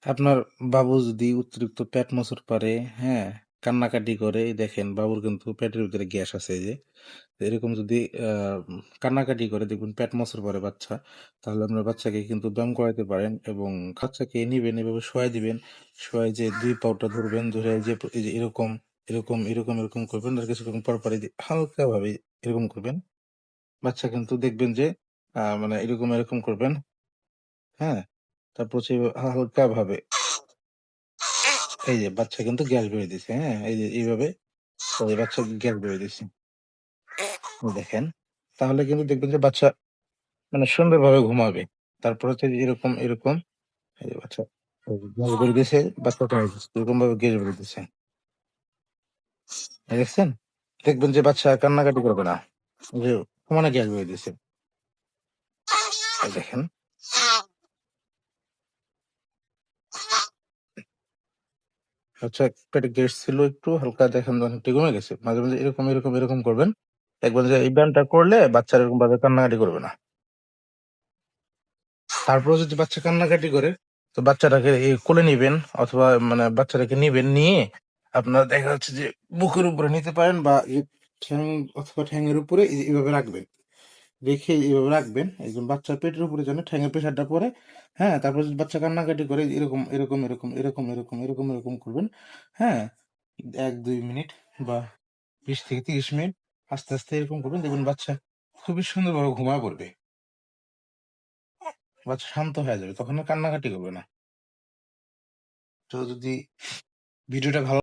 আপনার বাবু যদি অতিরিক্ত পেট মোচড় পারে, হ্যাঁ, কান্নাকাটি করে, দেখেন বাবুর কিন্তু পেটের ভিতরে গ্যাস আছে এই যে। তো এরকম যদি কান্নাকাটি করে দেখবেন পেট মোচড় পড়ে বাচ্চা, তাহলে আপনার বাচ্চাকে কিন্তু ব্যায়াম করাইতে পারেন এবং বাচ্চাকে নিবেন, এভাবে শোয়াই দিবেন। শোয়াই যে ২ পাটা ধরবেন, ধরে এই যে এরকম, এরকম, এরকম, এরকম করবেন। আর কিছুক্ষণ পর, পর এই যে হালকাভাবে এরকম করবেন। বাচ্চা কিন্তু দেখবেন যে মানে এরকম, এরকম করবেন, হ্যাঁ? তারপর হচ্ছে হালকাভাবে এই যে বাচ্চা কিন্তু গ্যাস বের হইতেছে, হ্যাঁ? এই যে এইভাবে এই যে বাচ্চা গ্যাস বের হইতেছে। দেখেন। তাহলে কিন্তু দেখবেন যে বাচ্চা মানে সুন্দরভাবে ঘুমাবে। তারপর হচ্ছে যে এরকম, এরকম এই যে বাচ্চা এই যে গ্যাস বের হইতেছে, বাচ্চা ঘুমাইতেছে। এরকমভাবে গ্যাস বের হইতেছে। দেখছেন? দেখবেন যে বাচ্চা আর কান্নাকাটি করবে না। এই যে সমানে গ্যাস বের হইতেছে। এই দেখেন। আচ্ছা, পেটে গ্যাস ছিল একটু হালকা, দেখেন অনেকটা কমে গেছে। মাঝে, মাঝে এরকম, এরকম, এরকম করবেন। দেখবেন যে এই ব্যায়ামটা করলে বাচ্চা এরকমভাবে কান্নাকাটি করবে না। তারপরেও যদি বাচ্চা কান্নাকাটি করে, তো বাচ্চাটাকে কোলে নিবেন, অথবা মানে বাচ্চাটাকে নিবেন, নিয়ে আপনার দেখা যাচ্ছে যে বুকের উপরে নিতে পারেন, বা ঠ্যাং অথবা ঠ্যাঙের উপরে এইভাবে রাখবেন। রেখে এইভাবে রাখবেন, একদম বাচ্চার পেটের উপরে যেন ঠ্যাঙের প্রেশারটা পড়ে। হ্যাঁ, তারপর যদি বাচ্চা কান্নাকাটি করে এরকম, এরকম, এরকম, এরকম, এরকম, এরকম, এরকম করবেন। হ্যাঁ, ১-২ মিনিট বা ২০ থেকে ৩০ মিনিট আস্তে আস্তে এরকম করবেন, দেখবেন বাচ্চা খুবই সুন্দরভাবে ঘুমায় পড়বে। বাচ্চা শান্ত হয়ে যাবে, তখন আর কান্নাকাটি করবে না। তো যদি ভিডিওটা ভালো